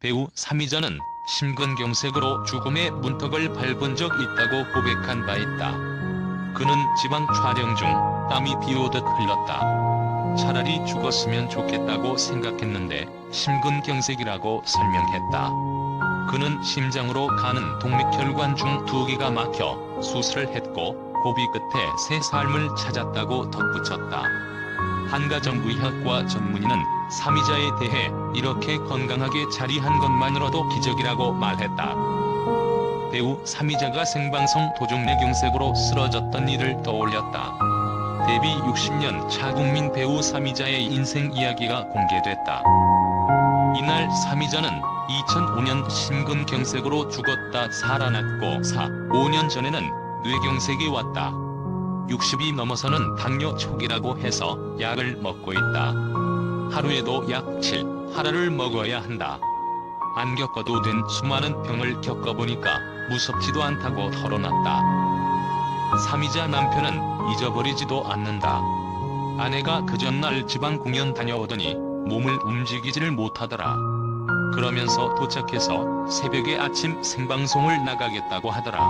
배우 삼이자는 심근경색으로 죽음의 문턱을 밟은 적 있다고 고백한 바 있다. 그는 지방 촬영 중 땀이 비오듯 흘렀다. 차라리 죽었으면 좋겠다고 생각했는데 심근경색이라고 설명했다. 그는 심장으로 가는 동맥혈관 중 2개가 막혀 수술을 했고 고비 끝에 새 삶을 찾았다고 덧붙였다. 한가정의학과 전문의는 삼이자에 대해 이렇게 건강하게 자리한 것만으로도 기적이라고 말했다. 배우 삼이자가 생방송 도중 뇌경색으로 쓰러졌던 일을 떠올렸다. 데뷔 60년 차 국민 배우 삼이자의 인생 이야기가 공개됐다. 이날 삼이자는 2005년 심근경색으로 죽었다 살아났고 5년 전에는 뇌경색이 왔다. 60이 넘어서는 당뇨 초기라고 해서 약을 먹고 있다. 하루에도 약 7, 하나를 먹어야 한다. 안 겪어도 된 수많은 병을 겪어보니까 무섭지도 않다고 털어놨다. 삼이자 남편은 잊어버리지도 않는다. 아내가 그 전날 지방 공연 다녀오더니 몸을 움직이지를 못하더라. 그러면서 도착해서 새벽에 아침 생방송을 나가겠다고 하더라.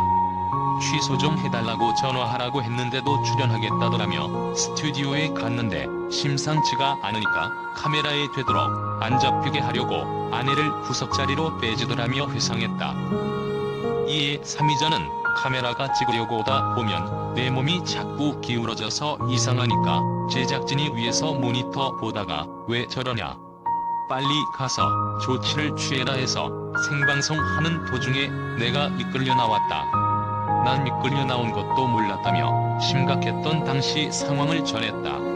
취소 좀 해달라고 전화하라고 했는데도 출연하겠다더라며 스튜디오에 갔는데 심상치가 않으니까 카메라에 되도록 안 잡히게 하려고 아내를 구석자리로 빼주더라며 회상했다. 이에 삼이자는 카메라가 찍으려고 오다 보면 내 몸이 자꾸 기울어져서 이상하니까 제작진이 위에서 모니터 보다가 왜 저러냐, 빨리 가서 조치를 취해라 해서 생방송 하는 도중에 내가 이끌려 나왔다. 난 이끌려 나온 것도 몰랐다며 심각했던 당시 상황을 전했다.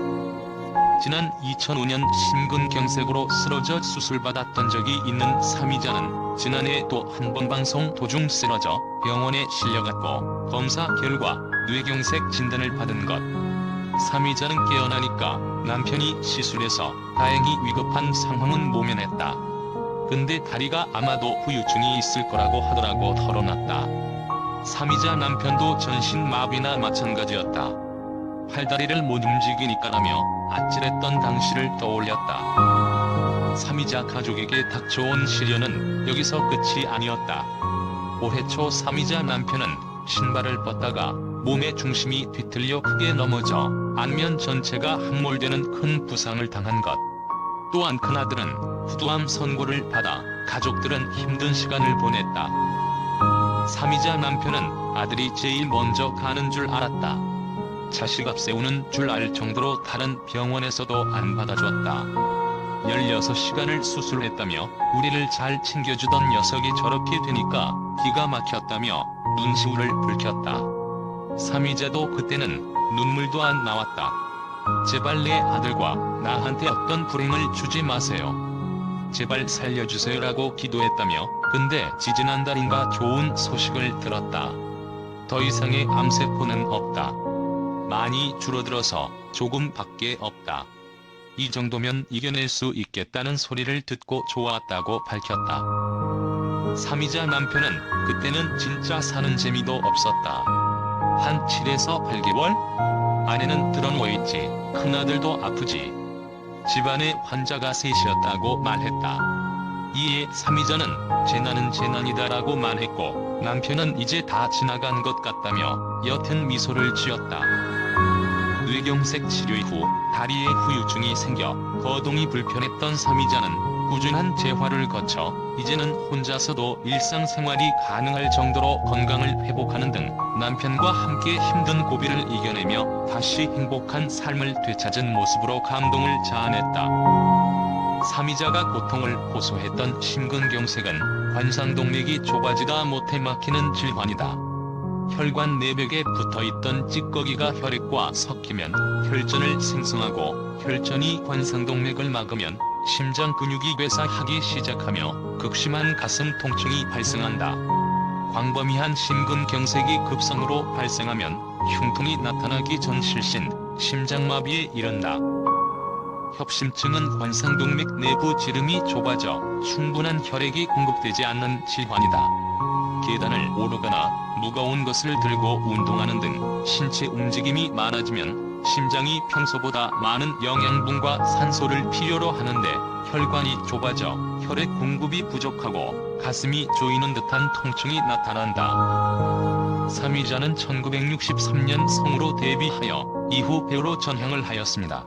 지난 2005년 심근경색으로 쓰러져 수술받았던 적이 있는 삼이자는 지난해 또 한 번 방송 도중 쓰러져 병원에 실려갔고 검사 결과 뇌경색 진단을 받은 것. 삼이자는 깨어나니까 남편이 시술해서 다행히 위급한 상황은 모면했다. 근데 다리가 아마도 후유증이 있을 거라고 하더라고 털어놨다. 삼이자 남편도 전신마비나 마찬가지였다. 팔다리를 못 움직이니까라며 아찔했던 당시를 떠올렸다. 삼이자 가족에게 닥쳐온 시련은 여기서 끝이 아니었다. 올해 초 삼이자 남편은 신발을 벗다가 몸의 중심이 뒤틀려 크게 넘어져 안면 전체가 함몰되는 큰 부상을 당한 것. 또한 큰아들은 후두암 선고를 받아 가족들은 힘든 시간을 보냈다. 삼이자 남편은 아들이 제일 먼저 가는 줄 알았다. 자식 앞세우는 줄 알 정도로 다른 병원에서도 안 받아줬다. 16시간을 수술했다며 우리를 잘 챙겨주던 녀석이 저렇게 되니까 기가 막혔다며 눈시울을 붉혔다. 삼이자도 그때는 눈물도 안 나왔다. 제발 내 아들과 나한테 어떤 불행을 주지 마세요. 제발 살려주세요라고 기도했다며 근데 지지난달인가 좋은 소식을 들었다. 더 이상의 암세포는 없다. 많이 줄어들어서 조금밖에 없다. 이 정도면 이겨낼 수 있겠다는 소리를 듣고 좋았다고 밝혔다. 삼이자 남편은 그때는 진짜 사는 재미도 없었다. 한 7에서 8개월? 아내는 드러누워있지, 큰아들도 아프지. 집안에 환자가 셋이었다고 말했다. 이에 삼이자는 재난은 재난이다라고 말했고 남편은 이제 다 지나간 것 같다며 옅은 미소를 지었다. 뇌경색 치료 이후 다리에 후유증이 생겨 거동이 불편했던 삼이자는 꾸준한 재활을 거쳐 이제는 혼자서도 일상생활이 가능할 정도로 건강을 회복하는 등 남편과 함께 힘든 고비를 이겨내며 다시 행복한 삶을 되찾은 모습으로 감동을 자아냈다. 삼이자가 고통을 호소했던 심근경색은 관상동맥이 좁아지다 못해 막히는 질환이다. 혈관 내벽에 붙어있던 찌꺼기가 혈액과 섞이면 혈전을 생성하고 혈전이 관상동맥을 막으면 심장 근육이 괴사하기 시작하며 극심한 가슴 통증이 발생한다. 광범위한 심근경색이 급성으로 발생하면 흉통이 나타나기 전 실신, 심장마비에 이른다. 협심증은 관상동맥 내부 지름이 좁아져 충분한 혈액이 공급되지 않는 질환이다. 계단을 오르거나 무거운 것을 들고 운동하는 등 신체 움직임이 많아지면 심장이 평소보다 많은 영양분과 산소를 필요로 하는데 혈관이 좁아져 혈액 공급이 부족하고 가슴이 조이는 듯한 통증이 나타난다. 삼이자는 1963년 성우로 데뷔하여 이후 배우로 전향을 하였습니다.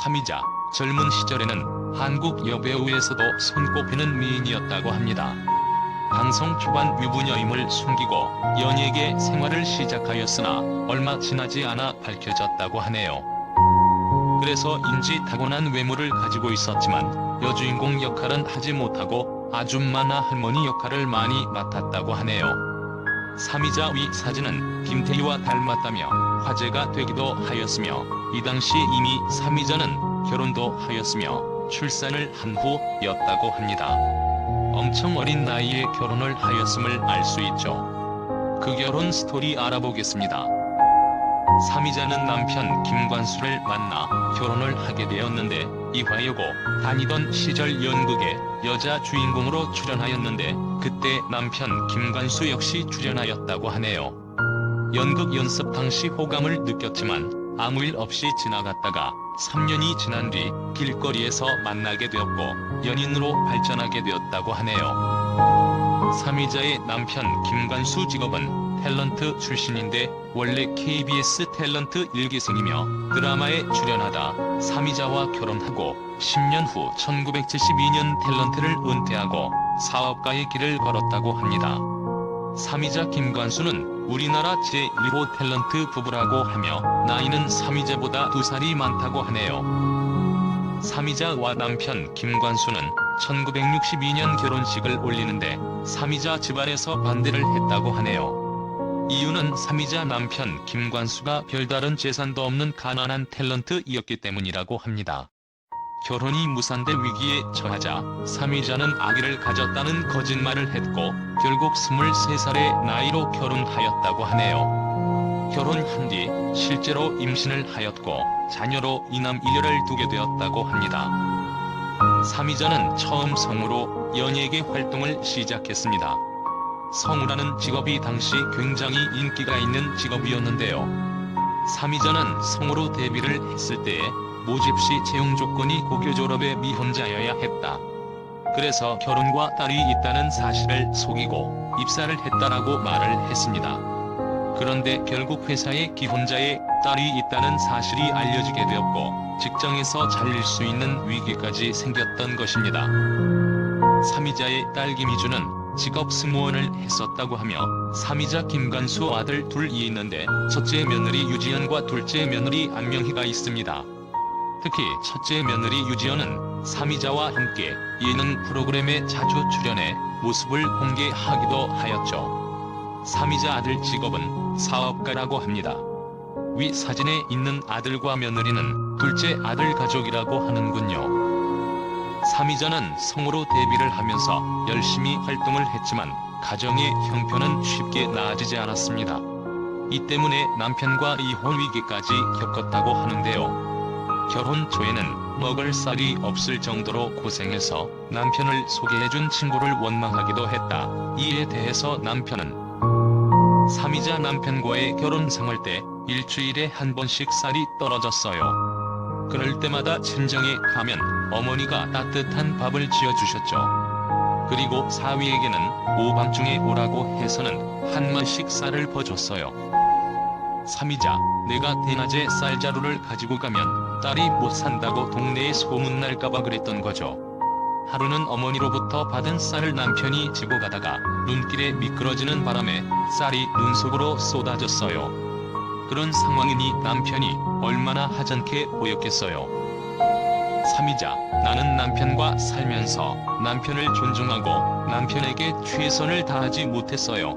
삼이자, 젊은 시절에는 한국 여배우에서도 손꼽히는 미인이었다고 합니다. 방송 초반 유부녀임을 숨기고 연예계 생활을 시작하였으나 얼마 지나지 않아 밝혀졌다고 하네요. 그래서 인지 타고난 외모를 가지고 있었지만 여주인공 역할은 하지 못하고 아줌마나 할머니 역할을 많이 맡았다고 하네요. 삼이자 위 사진은 김태희와 닮았다며 화제가 되기도 하였으며 이 당시 이미 삼이자는 결혼도 하였으며 출산을 한 후였다고 합니다. 엄청 어린 나이에 결혼을 하였음을 알 수 있죠. 그 결혼 스토리 알아보겠습니다. 삼이자는 남편 김관수를 만나 결혼을 하게 되었는데 이화여고 다니던 시절 연극에 여자 주인공으로 출연하였는데 그때 남편 김관수 역시 출연하였다고 하네요. 연극 연습 당시 호감을 느꼈지만 아무 일 없이 지나갔다가 3년이 지난 뒤 길거리에서 만나게 되었고 연인으로 발전하게 되었다고 하네요. 삼이자의 남편 김관수 직업은 탤런트 출신인데 원래 KBS 탤런트 1기생이며 드라마에 출연하다 삼이자와 결혼하고 10년 후 1972년 탤런트를 은퇴하고 사업가의 길을 걸었다고 합니다. 삼이자 김관수는 우리나라 제1호 탤런트 부부라고 하며 나이는 삼이자보다 2살이 많다고 하네요. 삼이자와 남편 김관수는 1962년 결혼식을 올리는데 삼이자 집안에서 반대를 했다고 하네요. 이유는 삼이자 남편 김관수가 별다른 재산도 없는 가난한 탤런트이었기 때문이라고 합니다. 결혼이 무산될 위기에 처하자 삼이자는 아기를 가졌다는 거짓말을 했고 결국 23살의 나이로 결혼하였다고 하네요. 결혼한 뒤 실제로 임신을 하였고 자녀로 이남 이녀를 두게 되었다고 합니다. 삼이자는 처음 성우로 연예계 활동을 시작했습니다. 성우라는 직업이 당시 굉장히 인기가 있는 직업이었는데요. 삼이자는 성우로 데뷔를 했을 때에 모집 시 채용 조건이 고교 졸업의 미혼자여야 했다. 그래서 결혼과 딸이 있다는 사실을 속이고 입사를 했다라고 말을 했습니다. 그런데 결국 회사에 기혼자의 딸이 있다는 사실이 알려지게 되었고 직장에서 잘릴 수 있는 위기까지 생겼던 것입니다. 삼이자의 딸 김희주는 직업 승무원을 했었다고 하며 삼이자 김관수 아들 둘이 있는데 첫째 며느리 유지연과 둘째 며느리 안명희가 있습니다. 특히 첫째 며느리 유지연은 삼이자와 함께 예능 프로그램에 자주 출연해 모습을 공개하기도 하였죠. 삼이자 아들 직업은 사업가라고 합니다. 위 사진에 있는 아들과 며느리는 둘째 아들 가족이라고 하는군요. 삼이자는 성우로 데뷔를 하면서 열심히 활동을 했지만 가정의 형편은 쉽게 나아지지 않았습니다. 이 때문에 남편과 이혼 위기까지 겪었다고 하는데요. 결혼 초에는 먹을 쌀이 없을 정도로 고생해서 남편을 소개해준 친구를 원망하기도 했다. 이에 대해서 남편은 삼이자 남편과의 결혼 생활 때 일주일에 한 번씩 쌀이 떨어졌어요. 그럴 때마다 친정에 가면 어머니가 따뜻한 밥을 지어주셨죠. 그리고 사위에게는 오밤중에 오라고 해서는 한 마씩 쌀을 퍼줬어요. 삼이자, 내가 대낮에 쌀자루를 가지고 가면 딸이 못 산다고 동네에 소문날까봐 그랬던 거죠. 하루는 어머니로부터 받은 쌀을 남편이 지고 가다가 눈길에 미끄러지는 바람에 쌀이 눈 속으로 쏟아졌어요. 그런 상황이니 남편이 얼마나 하찮게 보였겠어요. 삼이자, 나는 남편과 살면서 남편을 존중하고 남편에게 최선을 다하지 못했어요.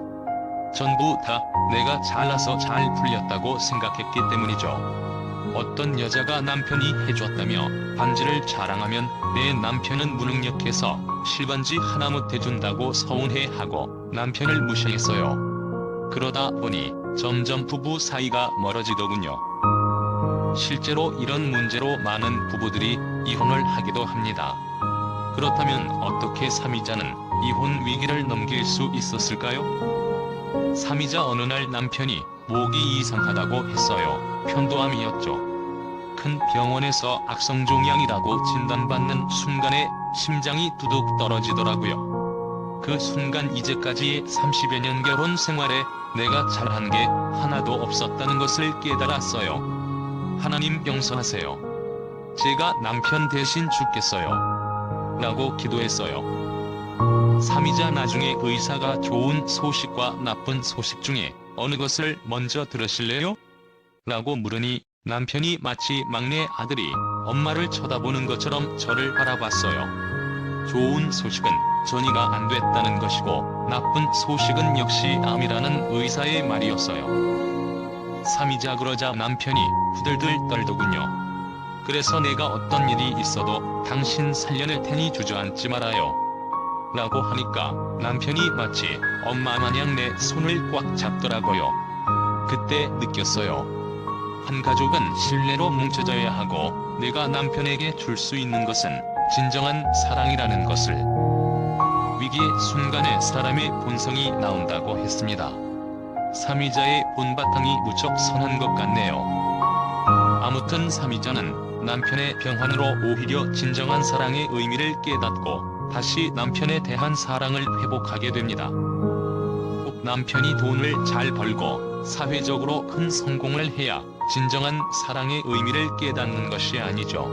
전부 다 내가 잘나서 잘 풀렸다고 생각했기 때문이죠. 어떤 여자가 남편이 해줬다며 반지를 자랑하면 내 남편은 무능력해서 실반지 하나 못 해준다고 서운해하고 남편을 무시했어요. 그러다 보니 점점 부부 사이가 멀어지더군요. 실제로 이런 문제로 많은 부부들이 이혼을 하기도 합니다. 그렇다면 어떻게 삼이자는 이혼 위기를 넘길 수 있었을까요? 삼이자 어느 날 남편이 목이 이상하다고 했어요. 편도암이었죠. 큰 병원에서 악성종양이라고 진단받는 순간에 심장이 두둑 떨어지더라고요. 그 순간 이제까지의 30여 년 결혼 생활에 내가 잘한 게 하나도 없었다는 것을 깨달았어요. 하나님 용서하세요. 제가 남편 대신 죽겠어요. 라고 기도했어요. 삼이자 나중에 의사가 좋은 소식과 나쁜 소식 중에 어느 것을 먼저 들으실래요? 라고 물으니 남편이 마치 막내 아들이 엄마를 쳐다보는 것처럼 저를 바라봤어요. 좋은 소식은 전이가 안 됐다는 것이고 나쁜 소식은 역시 암이라는 의사의 말이었어요. 삼이자 그러자 남편이 후들들 떨더군요. 그래서 내가 어떤 일이 있어도 당신 살려낼 테니 주저앉지 말아요. 라고 하니까 남편이 마치 엄마 마냥 내 손을 꽉 잡더라고요. 그때 느꼈어요. 한 가족은 신뢰로 뭉쳐져야 하고 내가 남편에게 줄 수 있는 것은 진정한 사랑이라는 것을. 위기의 순간에 사람의 본성이 나온다고 했습니다. 삼이자의 본바탕이 무척 선한 것 같네요. 아무튼 삼이자는 남편의 병환으로 오히려 진정한 사랑의 의미를 깨닫고 다시 남편에 대한 사랑을 회복하게 됩니다. 꼭 남편이 돈을 잘 벌고 사회적으로 큰 성공을 해야 진정한 사랑의 의미를 깨닫는 것이 아니죠.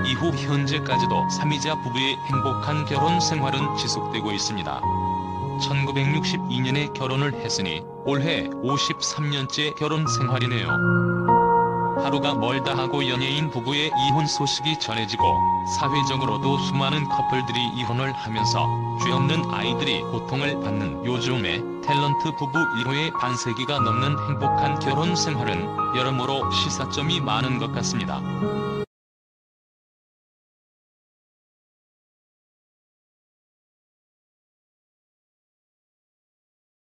이후 현재까지도 삼이자 부부의 행복한 결혼 생활은 지속되고 있습니다. 1962년에 결혼을 했으니 올해 53년째 결혼 생활이네요. 하루가 멀다 하고 연예인 부부의 이혼 소식이 전해지고 사회적으로도 수많은 커플들이 이혼을 하면서 죄 없는 아이들이 고통을 받는 요즘에 탤런트 부부 1호의 반세기가 넘는 행복한 결혼 생활은 여러모로 시사점이 많은 것 같습니다.